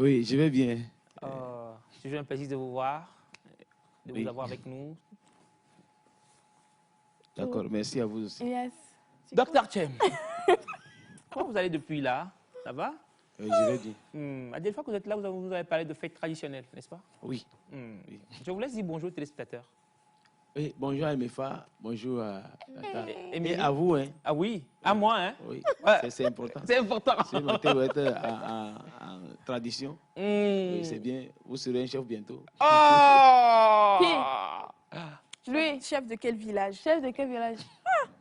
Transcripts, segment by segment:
Oui, je vais bien. C'est toujours un plaisir de vous voir, de vous avoir avec nous. D'accord, merci à vous aussi. Yes. Docteur Chem, comment vous allez depuis là? Ça va? Je vais bien. La dernière fois que vous êtes là, vous avez parlé de fêtes traditionnelles, n'est-ce pas? Oui. Oui. Je vous laisse dire bonjour aux téléspectateurs. Oui, bonjour à Mefa, bonjour à Tata. Émilie? Et à vous, hein. Ah oui, à moi, hein? Oui, Ouais. c'est important. C'est important. C'est matin, vous êtes en tradition. Oui, c'est bien. Vous serez un chef bientôt. Lui, chef de quel village? Chef de quel village?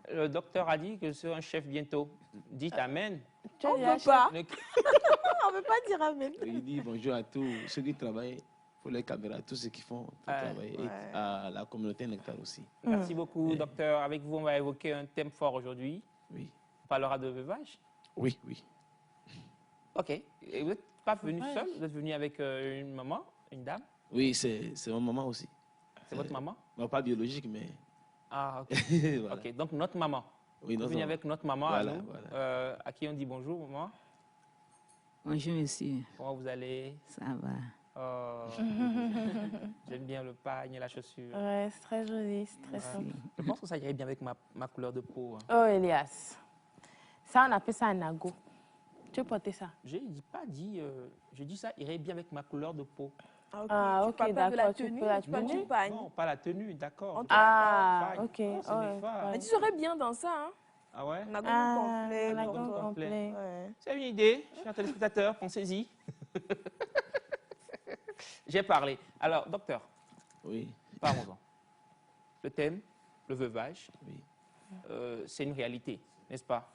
Le docteur a dit que je serai un chef bientôt. Dites Amen. On ne peut pas. Le- On ne peut pas dire amen. Il dit bonjour à tous ceux qui travaillent pour les caméras, tous ceux qui font travail, et à la communauté Nectar aussi. Merci beaucoup, docteur. Avec vous, on va évoquer un thème fort aujourd'hui. Oui. On parlera de veuvage. Oui, oui. OK. Et vous n'êtes pas venu seul, vous êtes venu avec une maman, une dame. Oui, c'est mon maman aussi. C'est votre maman? Non, pas biologique, mais... Ah, OK. Voilà. OK, donc notre maman. Oui, Vous notre venez maman. avec notre maman Voilà, à nous, voilà. à qui on dit bonjour, maman. Bonjour, monsieur. Comment vous allez? Ça va. Oh, j'aime bien le pagne et la chaussure. Ouais, c'est très joli, c'est très simple. Je pense que ça irait bien avec ma couleur de peau. Hein. Oh, Elias. Ça, on appelle ça un nago. Tu peux porter ça? Je dis pas dit, je dis ça irait bien avec ma couleur de peau. Ah, ok, d'accord. Tu peux la Tu parles tenue? du pagne. Non, pas la tenue, d'accord. Ah, Pagne. ok. Oh, c'est mes phares. Mais tu serais bien dans ça, hein? Ah ouais? On a Ah, complet. un nago nago complet. Ouais. C'est une idée, chers téléspectateurs, pensez-y. J'ai parlé. Alors, docteur, Oui, parlons-en. Le thème, le veuvage, oui. c'est une réalité, n'est-ce pas?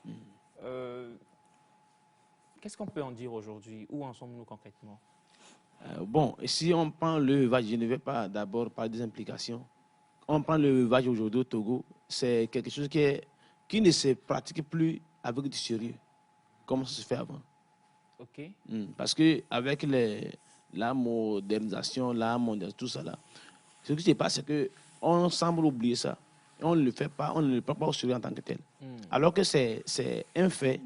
Qu'est-ce qu'on peut en dire aujourd'hui? Où en sommes-nous concrètement? Bon, si on prend le veuvage, je ne vais pas d'abord parler des implications. On prend le veuvage aujourd'hui au Togo, c'est quelque chose qui ne se pratique plus avec du sérieux, comme ça se fait avant. OK. Parce qu'avec la modernisation, la mondialisation, tout ça là, ce qui se passe, c'est qu'on semble oublier ça. Et on ne le fait pas, on ne le prend pas au sérieux en tant que tel. Alors que c'est un fait,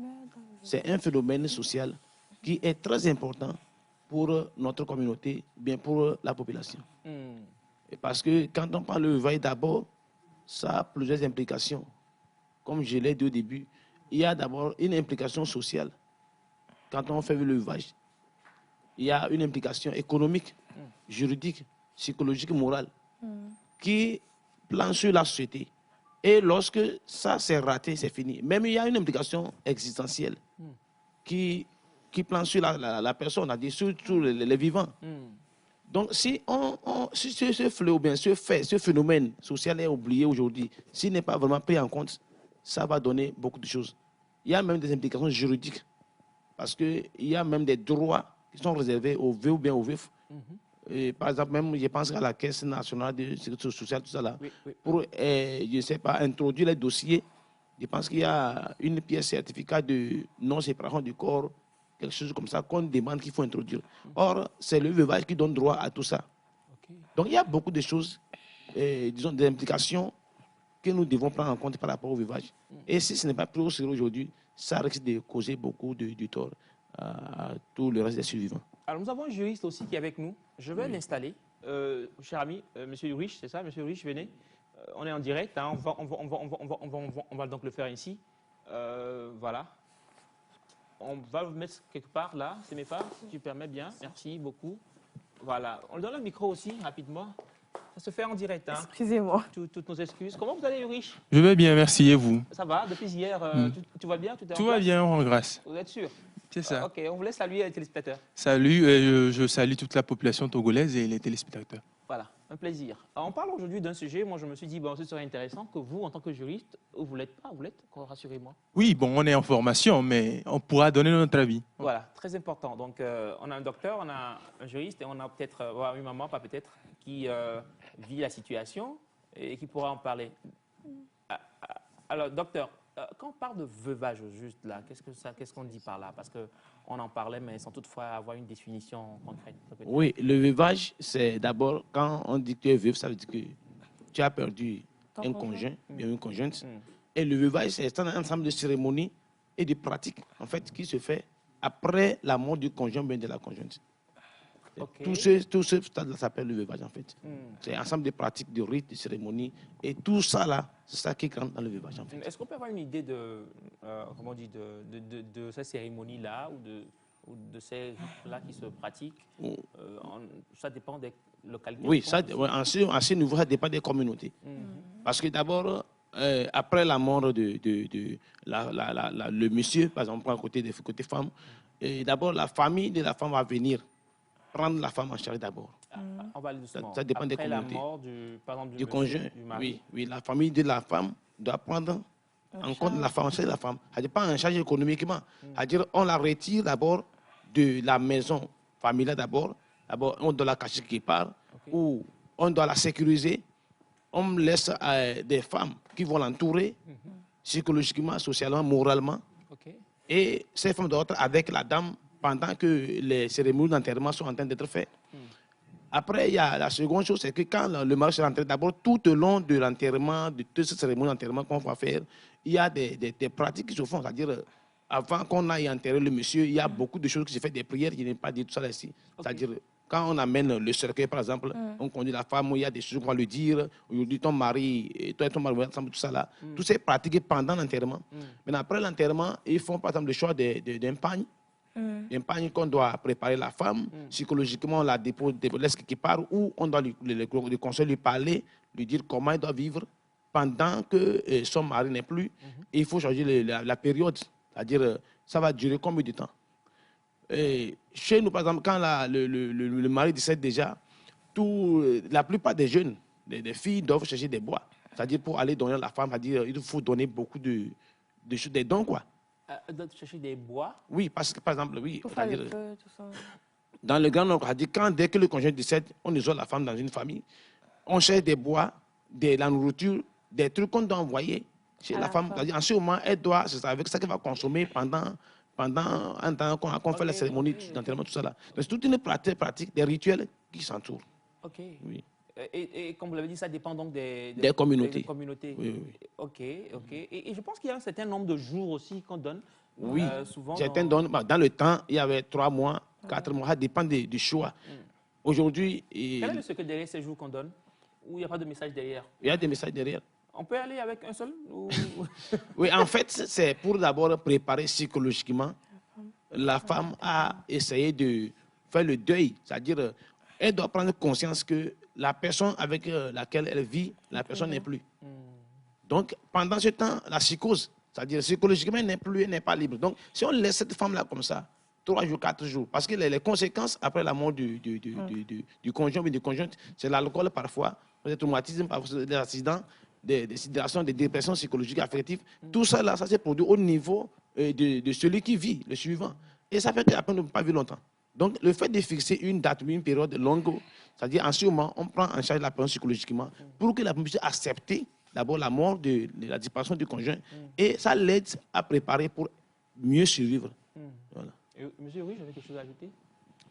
c'est un phénomène social qui est très important pour notre communauté, bien pour la population. Et parce que quand on parle de veille d'abord, ça a plusieurs implications. Comme je l'ai dit au début, il y a d'abord une implication sociale. Quand on fait le veuvage, il y a une implication économique, juridique, psychologique, morale, qui plane sur la société. Et lorsque ça s'est raté, c'est fini. Même il y a une implication existentielle qui plane sur la personne, on a dit, sur les vivants. Donc, si ce fléau, bien ce phénomène social est oublié aujourd'hui, s'il n'est pas vraiment pris en compte, ça va donner beaucoup de choses. Il y a même des implications juridiques, parce qu'il y a même des droits qui sont réservés aux vœux ou bien aux veufs. Et par exemple, même, je pense à la Caisse nationale de sécurité sociale, tout ça là, pour, je ne sais pas, introduire les dossiers, je pense qu'il y a une pièce certificat de non-séparation du corps, quelque chose comme ça, qu'on demande qu'il faut introduire. Or, c'est le veuvage qui donne droit à tout ça. Donc, il y a beaucoup de choses, disons, des implications que nous devons prendre en compte par rapport au veuvage. Et si ce n'est pas pris au sérieux aujourd'hui, ça risque de causer beaucoup de tort à tout le reste des survivants. Alors, nous avons un juriste aussi qui est avec nous. Je vais l'installer. Cher ami, Monsieur Urich, c'est ça? Monsieur Urich, venez. On est en direct. Hein. On va donc le faire ici. Voilà. On va le mettre quelque part là. C'est mes parts, si tu permets bien. Merci beaucoup. Voilà. On lui donne le micro aussi, rapidement. Ça se fait en direct. Hein. Excusez-moi. Toutes nos excuses. Comment vous allez, Urich? Je vais bien, merci. Et vous? Ça va? Depuis hier, tu vas bien? Tout va bien, on rend grâce. Vous êtes sûr? C'est ça. Ok, on vous laisse saluer les téléspectateurs. Salut, je salue toute la population togolaise et les téléspectateurs. Voilà, un plaisir. Alors, on parle aujourd'hui d'un sujet, moi je me suis dit, bon, ce serait intéressant que vous, en tant que juriste, vous l'êtes pas, vous l'êtes, rassurez-moi. Oui, bon, on est en formation, mais on pourra donner notre avis. Voilà, très important. Donc, on a un docteur, on a un juriste et on a peut-être une maman, pas peut-être, qui vit la situation et qui pourra en parler. Alors, docteur, quand on parle de veuvage au juste, là, qu'est-ce qu'on dit par là? Parce qu'on en parlait, mais sans toutefois avoir une définition concrète. Oui, le veuvage, c'est d'abord, quand on dit que tu es veuf, ça veut dire que tu as perdu un conjoint, bien une conjointe. Et le veuvage, c'est un ensemble de cérémonies et de pratiques, en fait, qui se fait après la mort du conjoint, bien de la conjointe. Ok. Tout ce stade-là s'appelle le veuvage, en fait. C'est un ensemble de pratiques, de rites, de cérémonies. Et tout ça, là, c'est ça qui rentre dans le veuvage, en fait. Est-ce qu'on peut avoir une idée comment on dit, de ces cérémonies-là ou de ces rites-là qui se pratiquent? Ça dépend des localités. Oui, je pense, à ce niveau, ça dépend des communautés. Parce que d'abord, après la mort de le monsieur, par exemple, on prend côté femme, d'abord, la famille de la femme va venir prendre la femme en charge d'abord. On va aller doucement. Ça dépend des Après communautés. la mort par exemple, Du monsieur, conjoint, du mari. oui, la famille de la femme doit prendre en compte la femme, c'est la femme. C'est-à-dire pas en charge économiquement. C'est-à-dire on la retire d'abord de la maison familiale d'abord. D'abord, on doit la cacher quelque part, ou on doit la sécuriser. On laisse des femmes qui vont l'entourer psychologiquement, socialement, moralement. Ok. Et ces femmes doivent être avec la dame pendant que les cérémonies d'enterrement sont en train d'être faites. Après, il y a la seconde chose, c'est que quand le mari se rentre, d'abord, tout au long de l'enterrement, de toutes ces cérémonies d'enterrement qu'on va faire, il y a des pratiques qui se font. C'est-à-dire, avant qu'on aille enterrer le monsieur, il y a beaucoup de choses qui se font, des prières, je n'ai pas dit tout ça là ici. C'est-à-dire, quand on amène le cercueil, par exemple, on conduit la femme, il y a des choses qu'on va lui dire. Aujourd'hui, ton mari, toi et ton mari, ensemble, tout ça là. Tout ça est pratiqué pendant l'enterrement. Mais après l'enterrement, ils font, par exemple, le choix d'un pagne. Un pagne qu'on doit préparer la femme. Psychologiquement, on la dépose, laisse quelque part, ou on doit lui conseiller, lui parler, lui dire comment il doit vivre pendant que son mari n'est plus. Et il faut changer la période. C'est-à-dire, ça va durer combien de temps? Et chez nous, par exemple, quand le mari décède déjà, la plupart des jeunes, des filles, doivent chercher des bois. C'est-à-dire, pour aller donner à la femme, c'est-à-dire, il faut donner beaucoup de choses, des dons, quoi. Doivent chercher des bois. Oui, parce que, par exemple, oui, Pour faire le feu, tout ça. dans le Grand Nord, dès que le conjoint décède, on isole la femme dans une famille. On cherche des bois, de la nourriture, des trucs qu'on doit envoyer chez la femme. C'est-à-dire, en ce moment, elle doit, c'est avec ça qu'elle va consommer pendant un temps qu'on fait la cérémonie d'enterrement, tout ça là. Donc, c'est toute une pratique, des rituels qui s'entourent. Ok. Oui. Et comme vous l'avez dit, ça dépend donc des communautés. des communautés. Oui, oui, oui. Ok. Et je pense qu'il y a un certain nombre de jours aussi qu'on donne. Oui, souvent. certains donnent. Dans le temps, il y avait 3 mois, 4 mois, ça dépend du choix. Aujourd'hui, Quel est le secret derrière ces jours qu'on donne? Ou il n'y a pas de message derrière? il y a des messages derrière. On peut aller avec un seul Oui, en fait, c'est pour d'abord préparer psychologiquement la femme à essayer de faire le deuil. C'est-à-dire, elle doit prendre conscience que la personne avec laquelle elle vit, la personne n'est plus. Donc, pendant ce temps, la psychose, c'est-à-dire psychologiquement, elle n'est pas libre. Donc, si on laisse cette femme-là comme ça, 3 jours, 4 jours, parce que les conséquences après la mort du conjoint ou du conjointe, c'est l'alcool parfois, le traumatisme, parfois des accidents, des sidérations, des dépressions psychologiques, affectives. Tout ça, là, ça s'est produit au niveau de celui qui vit, le suivant. Et ça fait qu'après, on ne peut pas vivre longtemps. Donc, le fait de fixer une date, une période longue, c'est-à-dire en ce moment, on prend en charge la personne psychologiquement pour que la personne puisse accepter d'abord la mort de la disparition du conjoint. Et ça l'aide à préparer pour mieux survivre. Voilà. Monsieur, oui, j'avais quelque chose à ajouter.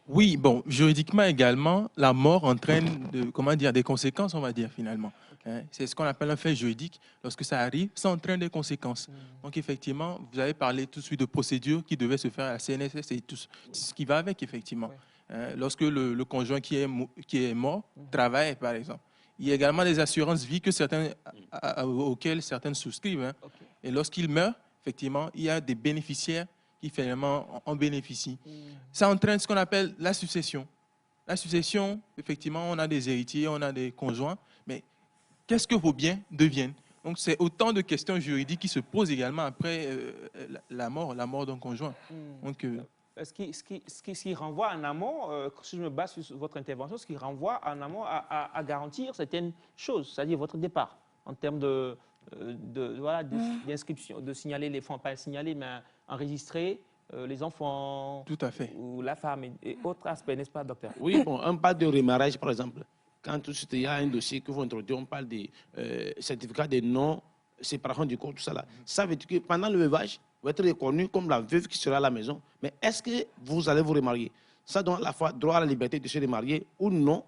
Oui, bon, juridiquement également, la mort entraîne des conséquences, on va dire, finalement. Hein, c'est ce qu'on appelle un fait juridique. Lorsque ça arrive, ça entraîne des conséquences. Donc, effectivement, vous avez parlé tout de suite de procédures qui devaient se faire à la CNSS et tout ce qui va avec, effectivement. Hein, lorsque le conjoint qui est mort travaille, par exemple. Il y a également des assurances vie auxquelles certaines souscrivent. Hein. Et lorsqu'il meurt, effectivement, il y a des bénéficiaires qui finalement en bénéficient. Ça entraîne ce qu'on appelle la succession. La succession, effectivement, on a des héritiers, on a des conjoints, mais qu'est-ce que vos biens deviennent? Donc, c'est autant de questions juridiques qui se posent également après la mort d'un conjoint. Donc, ce qui renvoie en amont, si je me base sur votre intervention, ce qui renvoie en amont à garantir certaines choses, c'est-à-dire votre départ, en termes d'inscription, de signaler les fonds, pas signaler, mais enregistrer les enfants, tout à fait, ou la femme et autres aspects, n'est-ce pas, docteur? Oui, bon, on parle de remariage, par exemple. Quand tout de suite il y a un dossier que vous introduisez, on parle de certificat de non-séparation du corps, tout ça là. Ça veut dire que pendant le veuvage, vous êtes reconnu comme la veuve qui sera à la maison. Mais est-ce que vous allez vous remarier? Ça donne à la fois droit à la liberté de se remarier ou non.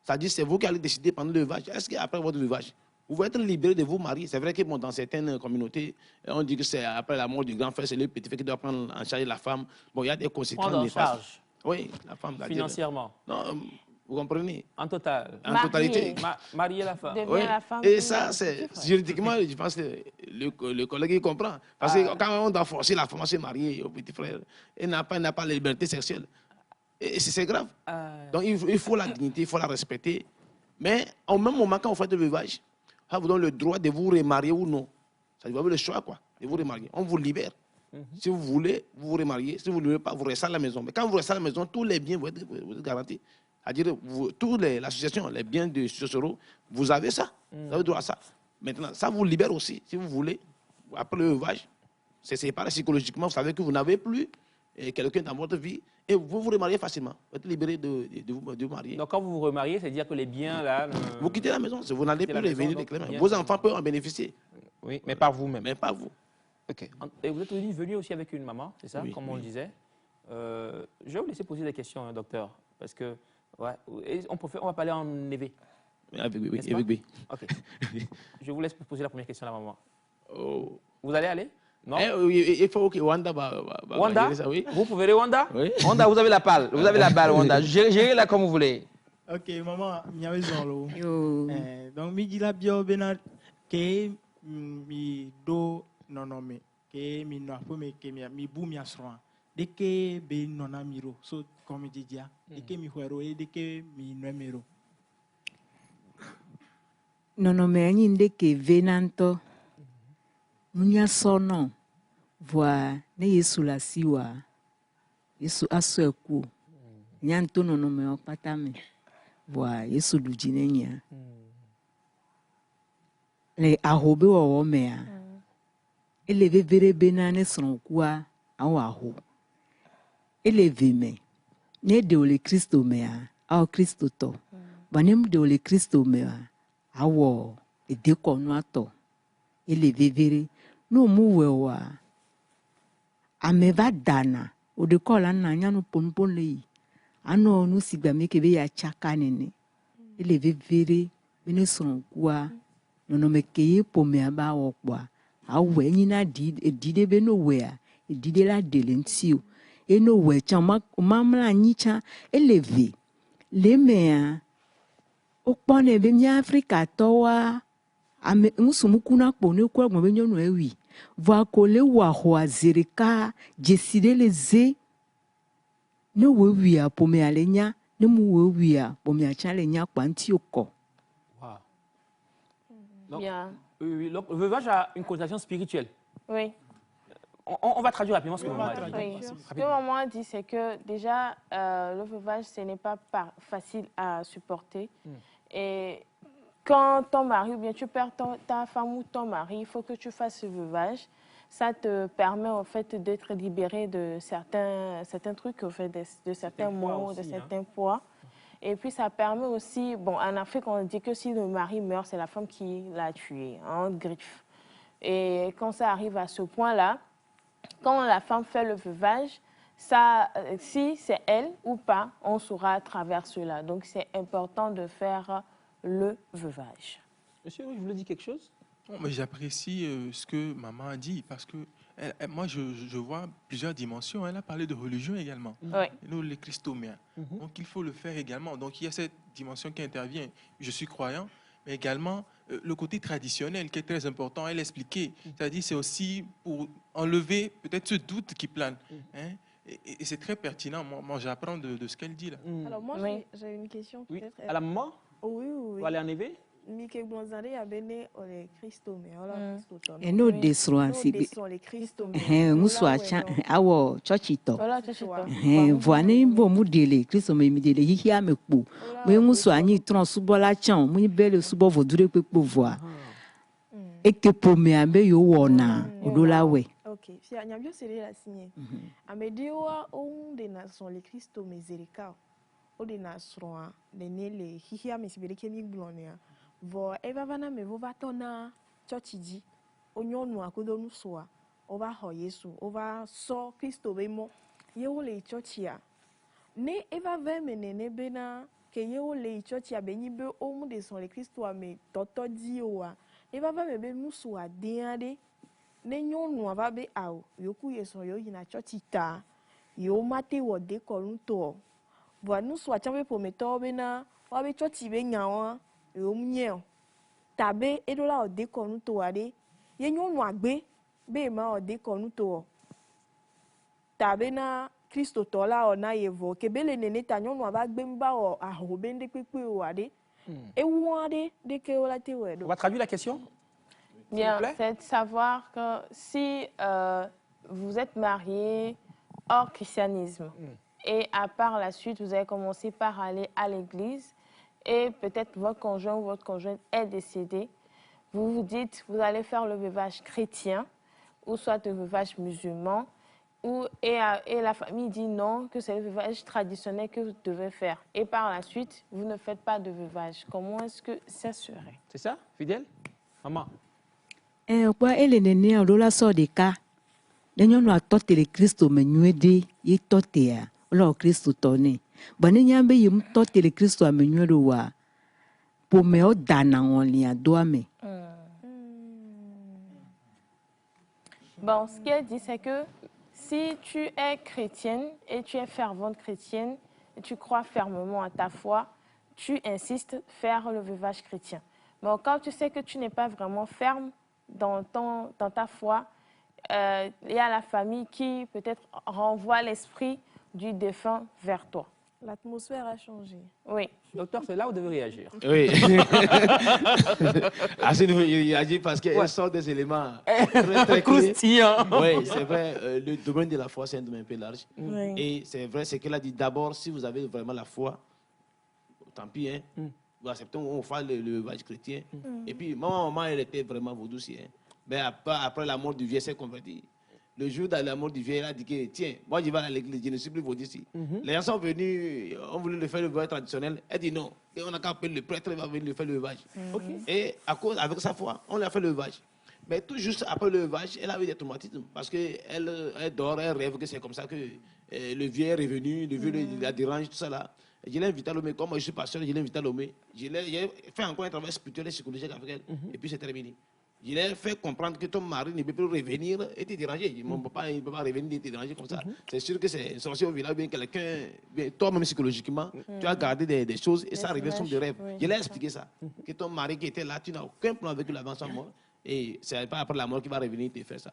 C'est-à-dire que c'est vous qui allez décider pendant le veuvage. Est-ce qu'après votre veuvage, vous pouvez être libéré de vous marier? C'est vrai que bon, dans certaines communautés, on dit que c'est après la mort du grand frère, c'est le petit frère qui doit prendre en charge la femme. Bon, il y a des conséquences néfastes. Oui, la femme. Financièrement. Non, vous comprenez? En total. En totalité. Marier la femme. Devient Oui. la femme Et du- ça, du c'est petit frère. juridiquement, je pense que le collègue il comprend. Parce que quand on doit forcer la femme à se marier au petit frère, elle n'a pas la liberté sexuelle. Et c'est grave. Donc il faut la dignité, il faut la respecter. Mais au même moment, quand vous faites le veuvage, ça vous donne le droit de vous remarier ou non. Ça vous avez le choix quoi, de vous remarier. On vous libère. Si vous voulez, vous vous remariez. Si vous ne voulez pas, vous restez à la maison. Mais quand vous restez à la maison, tous les biens vous êtes garantis. C'est-à-dire, tous l'association, les biens de Sosoro, vous avez ça. Vous avez droit à ça. Maintenant, ça vous libère aussi, si vous voulez. Après le veuvage, c'est séparé psychologiquement. Vous savez que vous n'avez plus quelqu'un dans votre vie et vous vous remariez facilement. Vous êtes libéré de vous marier. Donc, quand vous vous remariez, c'est-à-dire que les biens, là... Vous quittez la maison. Vous n'allez quittez plus la maison, revenir donc, réclamer. bien. Vos enfants peuvent en bénéficier, Oui, mais par vous-même. mais pas vous. Ok. Et vous êtes venu aussi avec une maman, c'est ça, Oui, comme on oui. le disait. Je vais vous laisser poser des questions, hein, docteur, parce que ouais, et on va parler en éveil. Avec N'est-ce pas? avec B. Ok. Je vous laisse poser la première question à la maman. Oh. Vous allez aller? Non? Il faut que Wanda Wanda? gérer ça, oui. Vous pouvez aller Wanda? Oui. Wanda, vous avez la balle. Vous avez la balle, Wanda. Gérez-la comme vous voulez. Ok, maman, mi avait zolo. Yo. Donc mi dit la bio bena ke mi do nonome ke mi no apo me ke mi bu mi asroa. De ke be nona miro so comme dit dia. De ke mi huero e de ke mi no miro. Nɔnɔme anyi ɖe ke venantɔ. Nunya sɔnɔ. Voa ne Yesu le asi wa. Yesu asɔe ku. Nyanto nɔnɔme wo kpata me. Voa Yesu ɖu dzi ne nyia. Le ahobe wɔwɔ mea. Ele vevere bena ne srɔ̃kua awɔ aho. Ele ve me. Ne de wo le Kristo mea, awɔ Kristo tɔ. Ba ne de wo le Kristo mea, awɔ edekɔnua tɔ. Ele vevere. No mu wɔ wa. Ame va dana. O de kɔ la na nyanu ponpon le yi. Ano nu si gba me ke be ya tsaka nene. Ele vevere bene srɔ̃kua. Nɔnɔme ke ye ƒomea ba wɔ kpɔa. Awɔ enyina di de be no wɔa. Edi de la de le ŋuti o. Eno wɔ tsã o ma mla anyi tsã ele ve. Le mea o kpɔnɛ be mía Afrikatɔwoa ame ŋusumuku na kpɔ ne kɔ gbɔ be nyɔnu ewi. Voa ko le wɔ ahoa zi ɖeka dzesi ɖe le ze. Ne wo wia ƒomea le nya. Ne mu wo wia ƒomea tsã le nya kpɔ ŋuti o kɔ. Wow. Donc, Bien. le veuvage a une connotation spirituelle. Oui. On va traduire rapidement ce que Oui, maman a on va dit. traduire. Oui. Ce que Rapidement. maman a dit, c'est que déjà, le veuvage, ce n'est pas facile à supporter. Et quand ton mari, ou bien tu perds ta femme ou ton mari, il faut que tu fasses ce veuvage. Ça te permet en fait d'être libéré de certains trucs, en fait, de certains poids maux, de aussi, certains poids. Et puis ça permet aussi, bon, en Afrique, on dit que si le mari meurt, c'est la femme qui l'a tué, en griffe. Et quand ça arrive à ce point-là, quand la femme fait le veuvage, ça, si c'est elle ou pas, on saura à travers cela. Donc c'est important de faire le veuvage. Monsieur, je voulais dire quelque chose? Non, mais j'apprécie ce que maman a dit parce que moi, je vois plusieurs dimensions. Elle a parlé de religion également. Oui. Nous, les christoméens. Donc, il faut le faire également. Donc, il y a cette dimension qui intervient. Je suis croyant, mais également le côté traditionnel qui est très important. Elle expliquait. C'est-à-dire, c'est aussi pour enlever peut-être ce doute qui plane. Hein. Et c'est très pertinent. Moi j'apprends de ce qu'elle dit là. Alors moi, Oui. j'ai une question Oui. peut-être. À la maman? Oh, oui, oui, Vous allez en éveil? Mike Blonzare a bene ole Christo me. Ola Christo tono. Eno de srɔ̃a No si be. de le Christo me. Ŋusu atsa awɔ tsɔtsi tɔ. Voilà, tu sais pas. Voa ne bo mu de le Kristo me mi de le xixia me kpo. Me ŋusu anyi trɔ subɔla tsã o. Mu be le subɔ vodu ɖe kpekpe voa. Eke ƒomea be yewo wɔna o ɖo la wɔe. Ok. Si anyabio sere la signé. Amedio o de na son le Christo me zerika. O de na sroa de ne le hihia me sibere ke mi glonia. Vo eva vana me vo va tona churchiji. O nyonu akodo nu soa. O va ho Yesu. O va so Christo be mo. Ye o le churchia. Ne eva ve me ne bena ke ye o le churchia be ni be o mu de son le Christo a me toto di o a. Eva va me be mu soa de ade. Ne nyonu ava be ao. Yoku Yesu yo yina churchita. yewo mate wɔ dekɔnu tɔ vɔa nusrɔ̃tsã ƒe ƒometɔwo bena woabe tsɔtsi be nyawo yewo nye o ta be eɖo la wɔ dekɔnu tɔa ɖe ye nyɔnua gbe be ema wɔ dekɔnu tɔ ta bena kristotɔ la wɔ na yevo ke be le nene ta nyɔnua va gbe ba wɔ aho be ŋɖe kpekpe o aɖe ewu aɖe ɖeke wo la te wɔe On ɖo. va traduire la question. Bien, plaît? c'est de savoir que si vous êtes marié hors christianisme et à part la suite, vous avez commencé par aller à l'église et peut-être votre conjoint ou votre conjointe est décédé, vous vous dites, vous allez faire le veuvage chrétien ou soit le veuvage musulman et la famille dit non, que c'est le veuvage traditionnel que vous devez faire. Et par la suite, vous ne faites pas de veuvage. Comment est-ce que ça serait? C'est ça, fidèle? Maman. Kpɔ ele nenea ɖo la sɔ ɖeka ne nyɔnua tɔ te le kristo me nyuie ɖe ye tɔ tea wole wɔ kristo tɔ nɛ gbɔ ne nya be ye tɔ te le kristoa me nyuie ɖe oa ƒomewo dana ŋɔlia doa me. Bon, ce qu'elle dit, c'est que si tu es chrétienne et tu es fervente chrétienne et tu crois fermement à ta foi, tu insistes faire le veuvage chrétien. Bon, quand tu sais que tu n'es pas vraiment ferme dans ta foi, il y a la famille qui peut-être renvoie l'esprit du défunt vers toi. L'atmosphère a changé. Oui. Docteur, c'est là où vous devez réagir. Oui. À ce niveau, il a dit parce qu'elle sort des éléments très clés. Croustillant. Oui, c'est vrai, le domaine de la foi, c'est un domaine un peu large. Oui. Et c'est vrai, c'est qu'elle a dit d'abord, si vous avez vraiment la foi, tant pis, hein, vous acceptez, on fait le veuvage chrétien. Et puis, maman, elle était vraiment vaudou aussi. Hein. Mais après la mort du vieux, elle s'est convertie. Le jour de la mort du vieux, elle a dit que, tiens, moi je vais à l'église, je ne suis plus vaudou ici. Les gens sont venus, on voulait le faire le veuvage traditionnel. Elle dit non, et on a qu'à appeler le prêtre, il va venir le faire le veuvage. Et à cause, avec sa foi, on lui a fait le veuvage. Mais tout juste après le veuvage, elle avait des traumatismes. Parce qu'elle dort, elle rêve que c'est comme ça que le vieux est revenu, le vieux la dérange, tout ça là. Je l'ai invité à Lomé, comme je suis pasteur, je l'ai invité à Lomé. J'ai fait encore un travail spirituel et psychologique avec elle. Et puis c'est terminé. Je l'ai fait comprendre que ton mari ne peut plus revenir et te déranger. Mon papa ne peut pas revenir et te déranger comme ça. C'est sûr que c'est un sorcier au village, bien quelqu'un, toi-même psychologiquement, tu as gardé des choses et ça arrivait sur des rêves. Je l'ai expliqué ça. Que ton mari qui était là, tu n'as aucun plan avec lui avant sa mort. Et c'est pas après la mort qu'il va revenir te faire ça.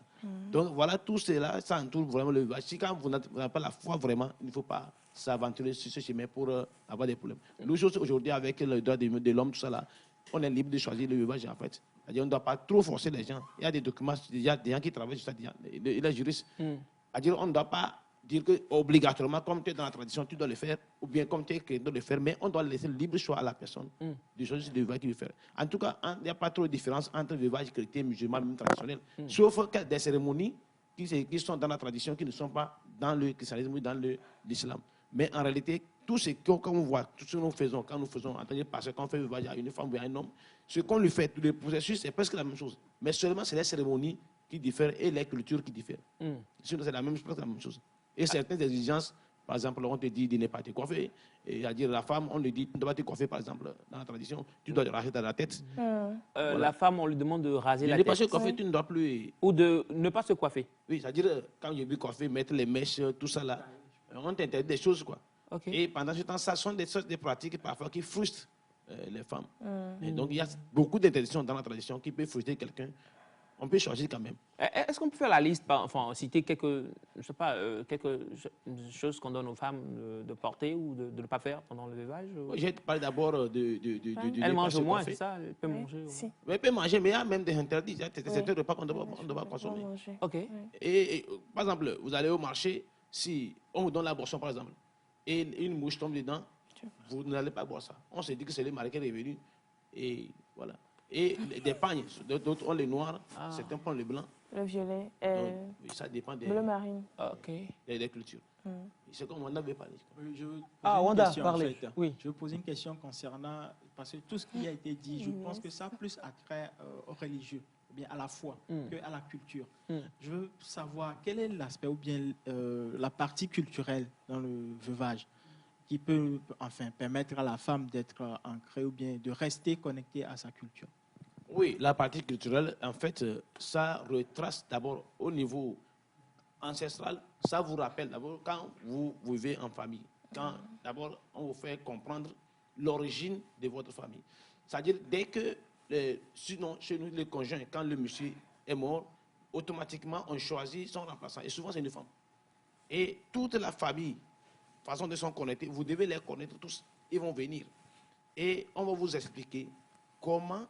Donc voilà, tout cela, ça entoure vraiment le village. Si quand vous n'avez pas la foi vraiment, il ne faut pas s'aventurer sur ce chemin pour avoir des problèmes. Nous, aujourd'hui, avec le droit de l'homme, tout ça là, on est libre de choisir le veuvage en fait. C'est-à-dire, on ne doit pas trop forcer les gens. Il y a des documents, il y a des gens qui travaillent sur ça, les juristes. C'est-à-dire, on ne doit pas dire que obligatoirement, comme tu es dans la tradition, tu dois le faire, ou bien comme tu es créé, tu dois le faire, mais on doit laisser le libre choix à la personne de choisir le veuvage qu'il veut faire. En tout cas, il n'y a pas trop de différence entre le veuvage chrétien, musulman, même traditionnel. Sauf des cérémonies qui sont dans la tradition, qui ne sont pas dans le christianisme ou dans l'islam. Mais en réalité, tout ce qu'on voit, tout ce que nous faisons, quand nous faisons, entendez, parce qu'on fait le veuvage à une femme ou à un homme, ce qu'on lui fait, le processus, c'est presque la même chose. Mais seulement, c'est les cérémonies qui diffèrent et les cultures qui diffèrent. Sinon, c'est presque la même chose. Et certaines exigences, par exemple, on te dit de ne pas te coiffer. C'est-à-dire, la femme, on lui dit, tu ne dois pas te coiffer, par exemple, dans la tradition, tu dois te raser dans la tête. Voilà. La femme, on lui demande de raser la Ne tête. pas se coiffer, tu ne dois plus. Ou de ne pas se coiffer. Oui, c'est-à-dire, quand j'ai vu coiffer, mettre les mèches, tout ça là, on t'interdit des choses, quoi. Okay. Et pendant ce temps, ça sont des pratiques parfois qui frustrent les femmes. Et donc, il y a beaucoup d'interdictions dans la tradition qui peuvent frustrer quelqu'un. On peut choisir quand même. Est-ce qu'on peut faire la liste, enfin, citer quelques, je sais pas, quelques choses qu'on donne aux femmes de porter ou de ne pas faire pendant le veuvage? J'ai parlé d'abord de Elle mange pas se moins, coiffer. c'est ça? Elle peut manger. Si. Mais elle peut manger, mais il y a même des interdits. Il y a certains repas qu'on ne doit pas consommer. Ok. Et, par exemple, vous allez au marché, si on vous donne la boisson, par exemple, et une mouche tombe dedans, vous n'allez pas boire ça. On se dit que c'est le mari qui est revenu. Et voilà. Et des pagnes, d'autres ont les noirs, certains prennent les blancs. Le violet, Donc, ça dépend bleu marine. Ok. des cultures. C'est comme on avait parlé. Je veux poser Ah, une Wanda, question, en parlez. fait. Oui. Je veux poser une question concernant, parce que tout ce qui a été dit, je pense que ça a plus attrait aux religieux, ou bien à la foi, qu'à la culture. Je veux savoir quel est l'aspect ou bien la partie culturelle dans le veuvage qui peut enfin permettre à la femme d'être ancrée ou bien de rester connectée à sa culture. Oui, la partie culturelle, en fait, ça retrace d'abord au niveau ancestrale, ça vous rappelle d'abord quand vous vivez en famille. Quand d'abord on vous fait comprendre l'origine de votre famille. C'est-à-dire dès que, sinon chez nous les conjoints, quand le monsieur est mort, automatiquement on choisit son remplaçant. Et souvent c'est une femme. Et toute la famille, façon de sont connectés, vous devez les connaître tous. Ils vont venir. Et on va vous expliquer comment,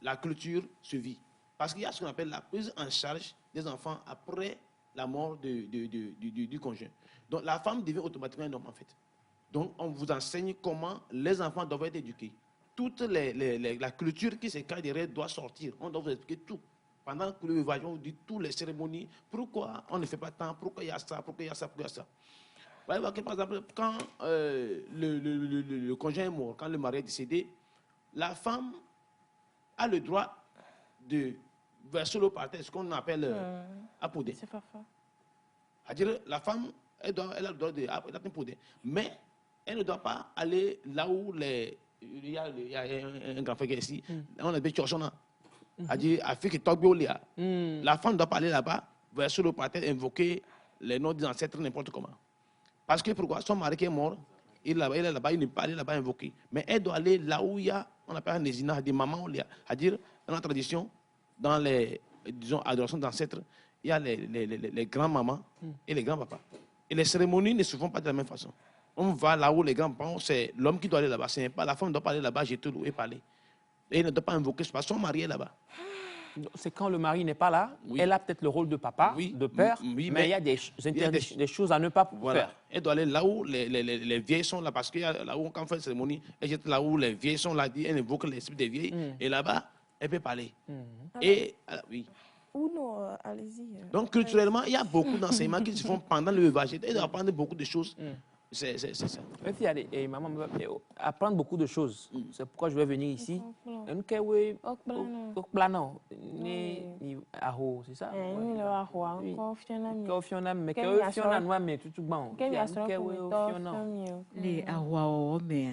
la culture se vit. Parce qu'il y a ce qu'on appelle la prise en charge des enfants après la mort du conjoint. Donc la femme devient automatiquement un homme en fait. Donc on vous enseigne comment les enfants doivent être éduqués. Toute la culture qui se cache derrière doit sortir. On doit vous expliquer tout. Pendant que le voyage, on vous dit toutes les cérémonies. Pourquoi on ne fait pas tant? Pourquoi il y a ça? Pourquoi il y a ça? Pourquoi il y a ça? Par exemple, quand le conjoint est mort, quand le mari est décédé, la femme a le droit de verser l'eau par terre, ce qu'on appelle apodé. C'est pas fort. C'est-à-dire, la femme, elle a le droit d'apodé. Mais elle ne doit pas aller là où il y a un grand frère ici. On a des Tchochona. C'est-à-dire, Afrique Togbolia. La femme ne doit pas aller là-bas, verser l'eau par terre, invoquer les noms des ancêtres n'importe comment. Parce que pourquoi? Son mari qui est mort, il est là-bas, il n'est pas allé là-bas invoquer. Mais elle doit aller là où il y a, on appelle un nésina, des mamans, c'est-à-dire, dans la tradition, dans les, disons, adorations d'ancêtres, il y a les grands-mamans et les grands-papas. Et les cérémonies ne se font pas de la même façon. On va là où les grands-parents, c'est l'homme qui doit aller là-bas. C'est pas la femme ne doit pas aller là-bas, jeter l'eau et parler. Et elle ne doit pas invoquer, c'est parce que son mari est là-bas. C'est quand le mari n'est pas là, elle a peut-être le rôle de papa, de père, mais il y a des choses à ne pas faire. Elle doit aller là où les vieilles sont là, parce que là où, quand on fait une cérémonie, elle jette là où les vieilles sont là, elle invoque l'esprit des vieilles, et là-bas, elle peut parler. Et, oui. Ou non, allez-y. Donc, culturellement, il y a beaucoup d'enseignements qui se font pendant le veuvage. Elle doit apprendre beaucoup de choses. C'est ça. Et maman apprendre beaucoup de choses. C'est pourquoi je vais venir ici. C'est ça? Les Awa Mea.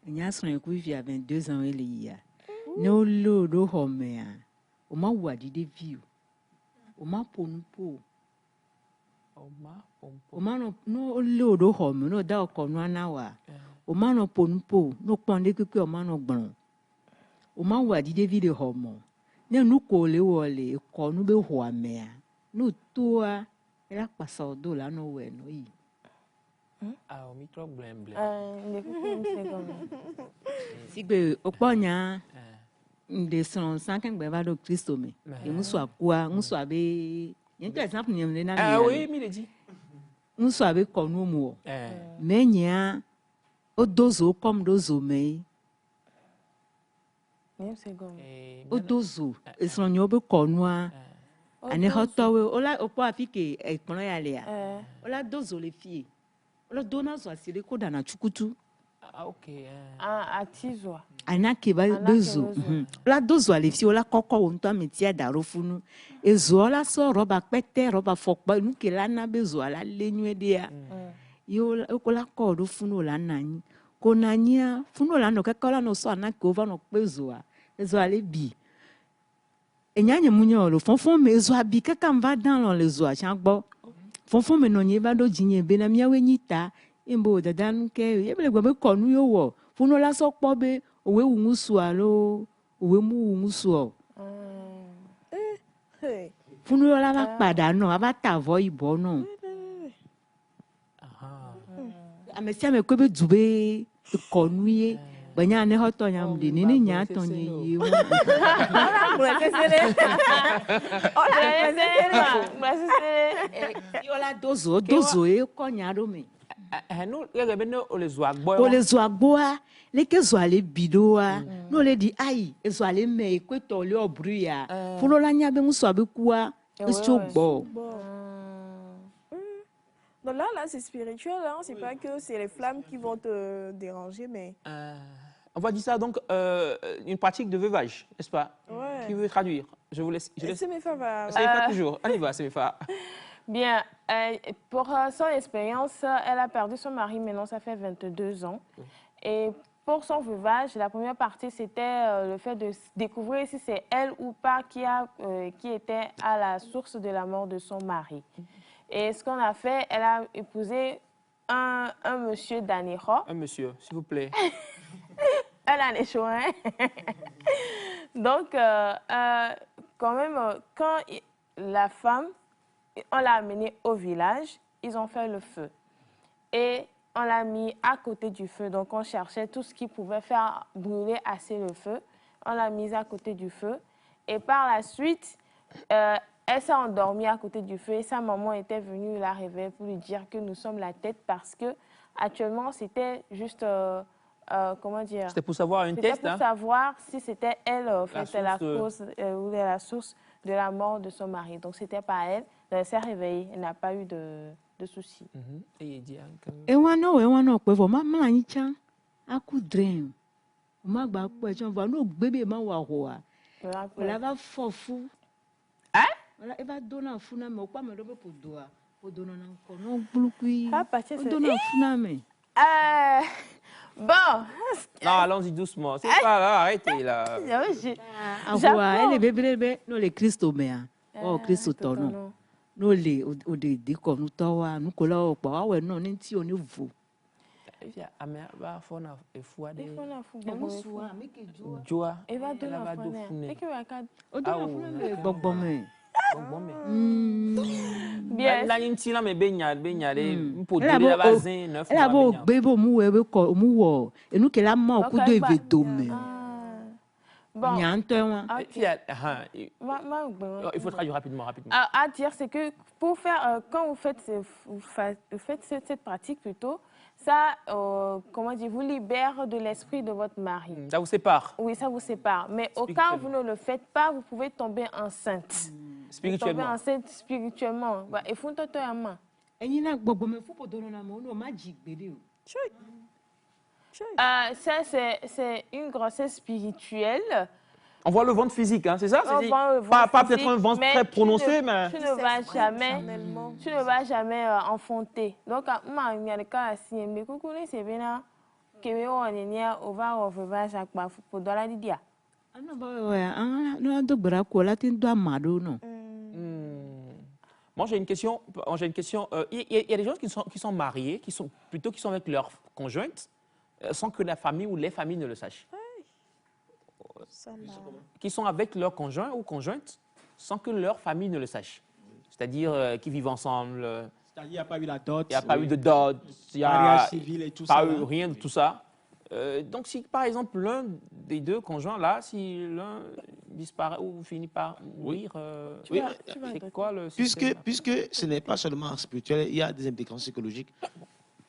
Il y a son équipe à 22 ans. Il y a no load au Homea. Au moins, où a dit des vieux. Au moins, pour nous. O mano no lo do home no da ko no anawa o mano ponpo no ponde keke o mano gbon o ma wa di David home ne nu ko le wole ko nu be ho amea no toa era pasa odo la no we no yi o mi tro blem sigbe oponya de son sanken gbe ba do Kristo me e muso akua muso abe yen par exemple ni me na oui mi le dit nous savons qu'on nous mourons. Mais il y a dozo comme dozo mais. Dozo. Et son yobe konwa. Ane hotawe. Ola opo afike ekpono ya lea. Ola dozo les filles. Ola dona zo asile ko dana chukutu. Ok. Atizwa. Anake ba dozo. Ola dozo les filles. Ola koko wonto ametia darofunu. Ezo la so roba pete roba fokba nuke la na bezo ala lenwe dia yo okola ko do funu la nani ko nania funu la no kekola no so anake over no pezo a ezo ale bi enyanye munyo lo fonfon me ezo abi kaka mva dans le zo a changbo fonfon me no nye ba do jinye be na miawe nyita imbo dada nuke yebele gbe ko nu yo wo funu la so po be owe wungusu alo owe mu wungusu funu la va pada no ava ta vo ibo no amesia me ko be dube ko nuye banya ne hoto nyam de ni nya to nye yi wo yola dozo e ko nya do me no le be no le zo agbo o le zo agbo a le ke zo ale bido a no le di ai e zo ale me ko to le obru ya funu la nya be muso abe kuwa Donc là, c'est spirituel, hein? C'est pas que c'est les flammes qui vont te déranger, mais... On va dire ça, donc, une pratique de veuvage, n'est-ce pas? Ouais. Qui veut traduire? Je vous laisse. Semefa va... Semefa toujours. On y va, Semefa. Bien. Pour son expérience, elle a perdu son mari, maintenant ça fait 22 ans. Et pour son veuvage, la première partie, c'était le fait de découvrir si c'est elle ou pas qui était à la source de la mort de son mari. Et ce qu'on a fait, elle a épousé un monsieur d'Anéro. Un monsieur, s'il vous plaît. Elle a échoué. Donc, quand même, quand la femme, on l'a amenée au village, ils ont fait le feu. Et on l'a mis à côté du feu. Donc, on cherchait tout ce qui pouvait faire brûler assez le feu. On l'a mise à côté du feu. Et par la suite, elle s'est endormie à côté du feu. Et sa maman était venue la réveiller pour lui dire que nous sommes la tête parce que actuellement, c'était juste... comment dire? C'était pour savoir un test. C'était pour savoir si c'était elle, en fait, la source cause ou la source de la mort de son mari. Donc, c'était pas elle. Elle s'est réveillée. Elle n'a pas eu de soucis. Et il dit Ewan kwe vo ma anyi chan aku dream. Ma gba kwe chan vo no gbebe ma wa ho a. Wala va fofu. Wala e va dona funa me o pa me do be podoa. Podono na ko no gbulukui. O dona funa me. Bon. Non, allons-y doucement. C'est pas là, arrêtez là. Elle est bébé, non, les Christo mea. Oh, Christo tono. No le o de ko no tawa, no ko la o pa wa no ni ti o ni vo. Ame ba fona e fua de. Bonsoir, me ke Joa. E va dona fona. E ke wa ka. O dona funa me gbogbo me. Bien. La nti na me benya de mpo de la bazin 9 mois. Elle a beau gbebo mu we ko mu wo. E nu ke la ma ku do evedo me. Bon. Il faut traduire rapidement. À dire, c'est que pour faire, quand vous faites cette pratique plutôt, ça, comment dire, vous libère de l'esprit de votre mari. Ça vous sépare. Oui, ça vous sépare. Mais au cas où vous ne le faites pas, vous pouvez tomber enceinte. Spirituellement. Tomber enceinte spirituellement. Il faut tout un main. Ça, c'est une grossesse spirituelle. On voit le ventre physique, hein, c'est ça? Pas peut-être un ventre très prononcé, mais... Tu ne vas jamais enfanter. Donc, il y a des cas assis, mais coucou, c'est bien que on est au va au veuvage à quoi pour dans la Lydia. Moi, j'ai une question. Il y a des gens qui sont mariés, qui sont avec leur conjointe, sans que la famille ou les familles ne le sachent. Qui sont avec leur conjoint ou conjointe sans que leur famille ne le sache. C'est-à-dire qui vivent ensemble. C'est-à-dire qu'il n'y a pas eu la dot. Il n'y a pas eu de dot. Il n'y a mariage civil et tout pas ça. eu rien de tout ça. Donc, si par exemple l'un des deux conjoints là, si l'un disparaît ou finit par mourir, c'est quoi le système? Puisque ce n'est pas seulement spirituel, il y a des implications psychologiques.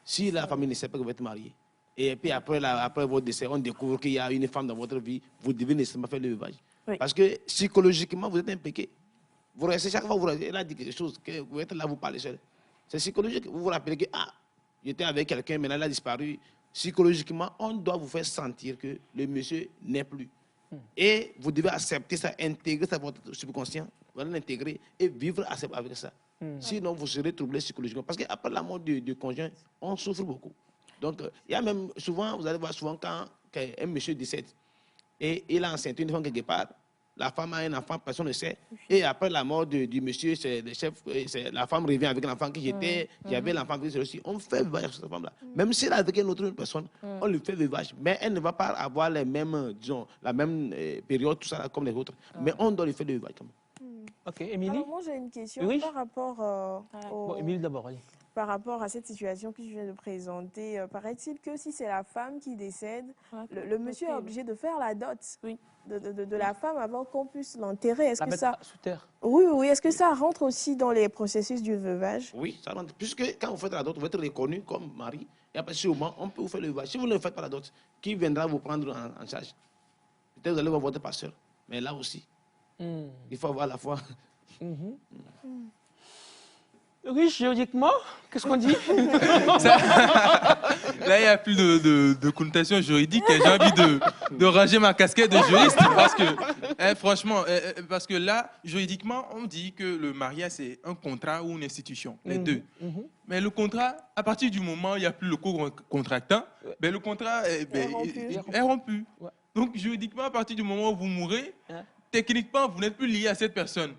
Si la famille ne sait pas que vous êtes marié, et puis après votre décès, on découvre qu'il y a une femme dans votre vie, vous devez nécessairement faire le veuvage. Oui. Parce que psychologiquement, vous êtes impliqué. Vous restez chaque fois, elle a dit quelque chose, que vous êtes là, vous parlez seul. C'est psychologique. Vous vous rappelez que, j'étais avec quelqu'un, maintenant il a disparu. Psychologiquement, on doit vous faire sentir que le monsieur n'est plus. Et vous devez accepter ça, intégrer ça dans votre subconscient, vous allez l'intégrer et vivre avec ça. Sinon, vous serez troublé psychologiquement. Parce qu'après la mort du conjoint, on souffre beaucoup. Donc, il y a même souvent, vous allez voir souvent quand un monsieur décède et il a enceinte une femme quelque part, la femme a un enfant, personne ne sait. Et après la mort du monsieur, c'est le chef, la femme revient avec l'enfant qui j'étais, j'avais l'enfant qui aussi. On fait veuvage sur cette femme-là. Même si elle est avec une autre personne, on lui fait veuvage. Mais elle ne va pas avoir les mêmes, disons, la même période, tout ça là, comme les autres. Mais on doit lui faire le veuvage quand même. Ok, Émilie. Alors moi j'ai une question par rapport Émilie d'abord, allez. Par rapport à cette situation que je viens de présenter, paraît-il que si c'est la femme qui décède, le monsieur est obligé de faire la dot de la femme avant qu'on puisse l'enterrer. Est-ce que ça sous terre? Oui. Est-ce que ça rentre aussi dans les processus du veuvage? Oui, ça rentre. Puisque quand vous faites la dot, vous êtes reconnu comme mari. Et après, sûrement, on peut vous faire le veuvage. Si vous ne faites pas la dot, qui viendra vous prendre en charge? Peut-être vous allez voir votre pasteur. Mais là aussi, il faut avoir la foi. Riche juridiquement, qu'est-ce qu'on dit? Là, il n'y a plus de connotation juridique. J'ai envie de ranger ma casquette de juriste parce que Franchement, parce que là, juridiquement, on dit que le mariage, c'est un contrat ou une institution, les deux. Mais le contrat, à partir du moment où il n'y a plus le co-contractant, ben, le contrat est rompu. Ouais. Donc, juridiquement, à partir du moment où vous mourrez, techniquement, vous n'êtes plus lié à cette personne.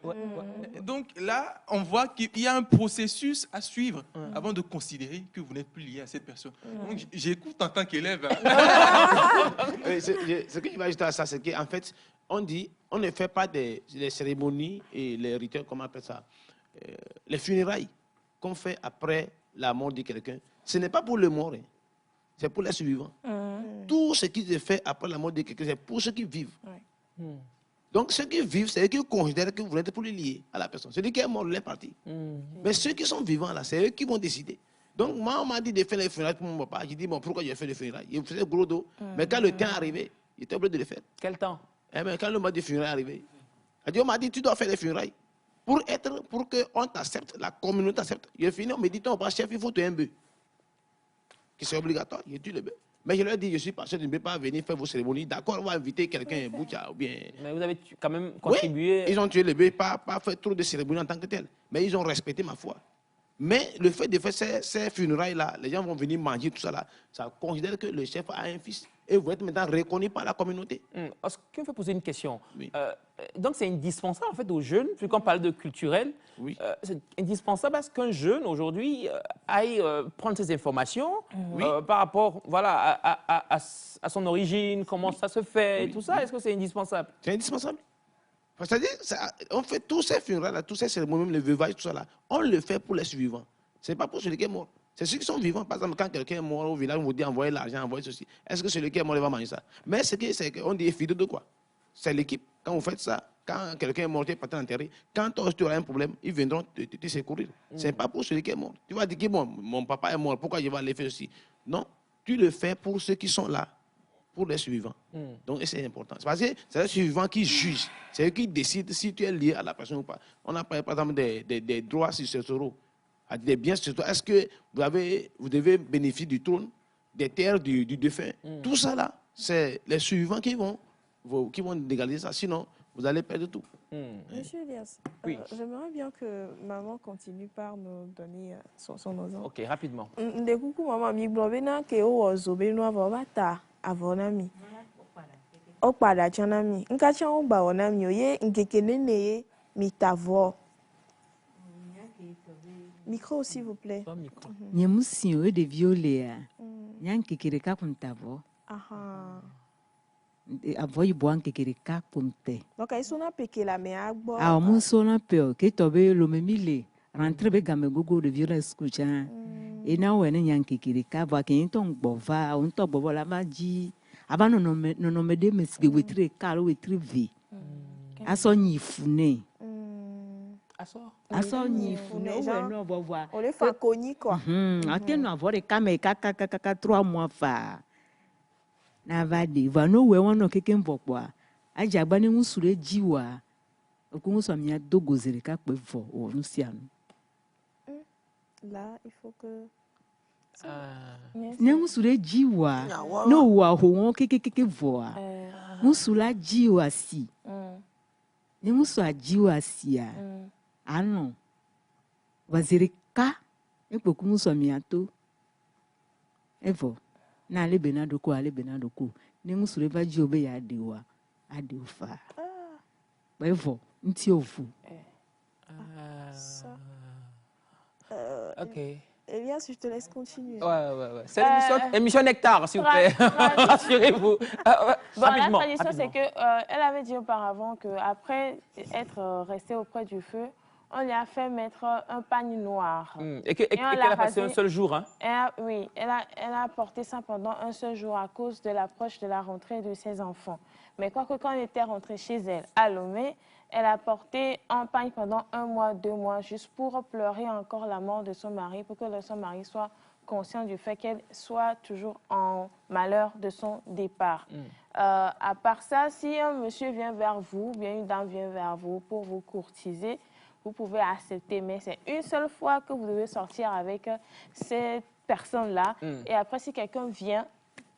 Donc là, on voit qu'il y a un processus à suivre avant de considérer que vous n'êtes plus lié à cette personne. Donc j'écoute en tant qu'élève. Ce que je vais ajouter à ça, c'est qu'en fait, on dit, on ne fait pas des cérémonies et les rituels, comment on appelle ça, les funérailles qu'on fait après la mort de quelqu'un. Ce n'est pas pour le mort, hein. C'est pour les survivants. Tout ce qui se fait après la mort de quelqu'un, c'est pour ceux qui vivent. Donc, ceux qui vivent, c'est eux qui considèrent que vous n'êtes plus liés à la personne. Celui qui est mort, il est parti. Mais ceux qui sont vivants, là, c'est eux qui vont décider. Donc, moi, on m'a dit de faire les funérailles pour mon papa. J'ai dit, bon, pourquoi j'ai fait les funérailles? Il faisait gros dos. Mais quand le temps est arrivé, il était obligé de le faire. Quel temps? Mais quand le mois de funérailles est arrivé, on m'a dit, tu dois faire les funérailles. Pour qu'on t'accepte, la communauté t'accepte. Il est fini, on me dit, ton chef, il faut tuer un bœuf. Que c'est obligatoire, il tue le bœuf. Mais je leur ai dit, je suis pasteur, je ne peux pas venir faire vos cérémonies. D'accord, on va inviter quelqu'un, Boucha ou bien. Mais vous avez quand même contribué. Oui, ils ont tué le bébé, pas fait trop de cérémonies en tant que tel. Mais ils ont respecté ma foi. Mais le fait de faire ces funérailles-là, les gens vont venir manger tout ça là, ça considère que le chef a un fils. Et vous êtes maintenant reconnu par la communauté. Est-ce que je peux poser une question? Oui. Donc c'est indispensable en fait aux jeunes, vu qu'on parle de culturel, Oui. c'est indispensable à ce qu'un jeune aujourd'hui aille prendre ces informations par rapport voilà, à son origine, comment ça se fait, et tout ça. Est-ce que c'est indispensable? C'est indispensable. C'est-à-dire, on fait tous ces funérailles, tous ces cérémonies, même le veuvage, tout ça là, on le fait pour les survivants. Ce n'est pas pour celui qui est mort. C'est ceux qui sont vivants. Par exemple, quand quelqu'un est mort au village, on vous dit envoyer l'argent, envoyer ceci. Est-ce que celui qui est mort, il va manger ça? Mais c'est qu'on dit fidèle de quoi? C'est l'équipe. Quand vous faites ça, quand quelqu'un est mort, tu es parti enterrer, quand tu auras un problème, ils viendront te secourir. Ce n'est pas pour celui qui est mort. Tu vas dire que bon, mon papa est mort, pourquoi je vais aller faire ceci? Non, tu le fais pour ceux qui sont là, pour les survivants. Donc, c'est important. Parce que c'est les survivants qui jugent. C'est eux qui décident si tu es lié à la personne ou pas. On a parlé, par exemple, des droits successoraux. Des biens successoraux. Est-ce que vous devez bénéficier du trône, des terres du défunt? Tout ça, là, c'est les survivants qui vont légaliser ça. Sinon, vous allez perdre tout. Monsieur Elias, Oui. j'aimerais bien que maman continue par nous donner son exemple. Ok, rapidement. De coucou maman mi blobena ke o ozobe no avata avonami. O pada chanami. Nka chan o ba onami oye nkekene ne mi tavo. Micro s'il vous plaît. Nyemusio e de violea. Nyankekere ka puntavo. Aha. Avo ibo ankekere ka punte. Donc ils sont appliqués la mais agbo. Ah muso na peo ke tobe lo memile. Rentre be game gogo de violence kucha. E na we ne nyankekere ka va ke nton gbova, on to gbobo la maji. Aba no me de mesige wetre karo wetre vi. Aso nyifune. Aso nyifune o we no bovoa. On les fait cogner quoi. Ate no avore kame kaka 3 mois fa. Na vade va no we wono keke mbokwa. Aja gba ni musure jiwa. Okungu so mia dogozere ka pe vo o nu sianu. Là, il faut que Ne musure jiwa. No wa ho won keke vo a. Musula jiwa si. Ne musu ajiwa si a. Ano. Wazere ka ekpokungu so mia to. Evo. Na ale benadoko ale benadoko. Ne musure va ji obe ya adewa. Adeofa. Evo. Nti ofu. ça. Ok. Elias, je te laisse continuer. Ouais. C'est l'émission Nectar, s'il vous plaît. Rassurez-vous. Bon, la Rapidement, tradition, c'est qu'elle avait dit auparavant qu'après être restée auprès du feu, on lui a fait mettre un pagne noir. Et qu'elle a passé un seul jour, hein? Oui, elle a porté ça pendant un seul jour à cause de l'approche de la rentrée de ses enfants. Mais quoique quand elle était rentrée chez elle à Lomé, elle a porté un pagne pendant 1 mois, 2 mois, juste pour pleurer encore la mort de son mari, pour que son mari soit conscient du fait qu'elle soit toujours en malheur de son départ. À part ça, si un monsieur vient vers vous, bien une dame vient vers vous pour vous courtiser, vous pouvez accepter, mais c'est une seule fois que vous devez sortir avec cette personne-là. Et après, si quelqu'un vient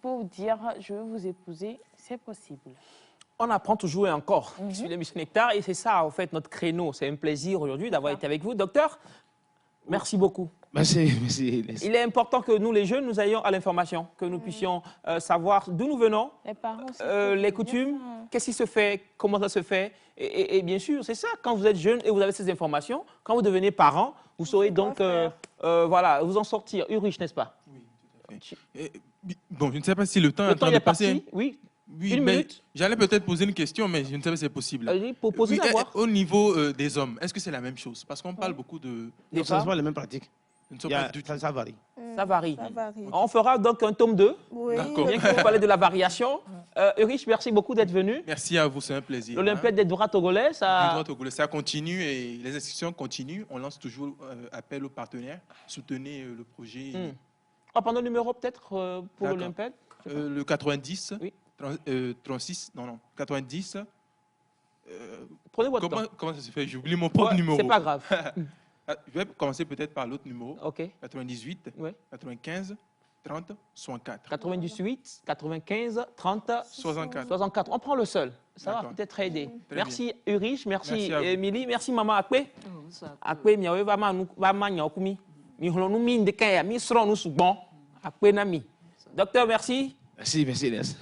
pour dire « je veux vous épouser », c'est possible. On apprend toujours et encore sur l'émission Nectar et c'est ça, en fait, notre créneau. C'est un plaisir aujourd'hui d'avoir été avec vous. Docteur, merci beaucoup. Merci. Il est important que nous, les jeunes, nous ayons à l'information, que nous puissions savoir d'où nous venons, Les parents aussi, les coutumes, qu'est-ce qui se fait, comment ça se fait. Et bien sûr, c'est ça, quand vous êtes jeune et vous avez ces informations, quand vous devenez parent, vous saurez donc voilà, vous en sortir. Ulrich, n'est-ce pas? Oui, tout à fait. Bon, je ne sais pas si le temps est en train il de est passer. parti, oui. Oui, Une mais minute. j'allais peut-être poser une question, mais je ne sais pas si c'est possible. Allez, pour poser Oui, savoir. au niveau des hommes, est-ce que c'est la même chose? Parce qu'on parle beaucoup de... Des Ce ne sont femmes, pas les mêmes pratiques. Ce ne sont pas du tout. Ça varie. ça varie. Ça varie. On fera donc un tome 2. Oui. D'accord. Bien que vous parlez de la variation. Ulrich, merci beaucoup d'être venu. Merci à vous, c'est un plaisir. L'Olympiade des droits togolais, ça... Ça continue et les inscriptions continuent. On lance toujours appel aux partenaires. Soutenez le projet. On prend le numéro peut-être pour D'accord. l'Olympiade. Le 90, Oui. 36, non, 90. Prenez votre temps. Comment ça se fait? J'oublie mon propre Ouais, numéro. c'est pas grave. Je vais commencer peut-être par l'autre numéro. OK. 98, Ouais. 95, 30, 64. 98, 95, 30, 64. 64. On prend le seul. Ça va D'accord. peut-être aider. Très Merci Ulrich, merci Merci à vous. Émilie, merci Maman Akwe. Akwe miawe vama nyakumi. Mi holonu mi ndekaya mi sro nu sugbon. Akwe na mi. Docteur, merci. Merci, Inès.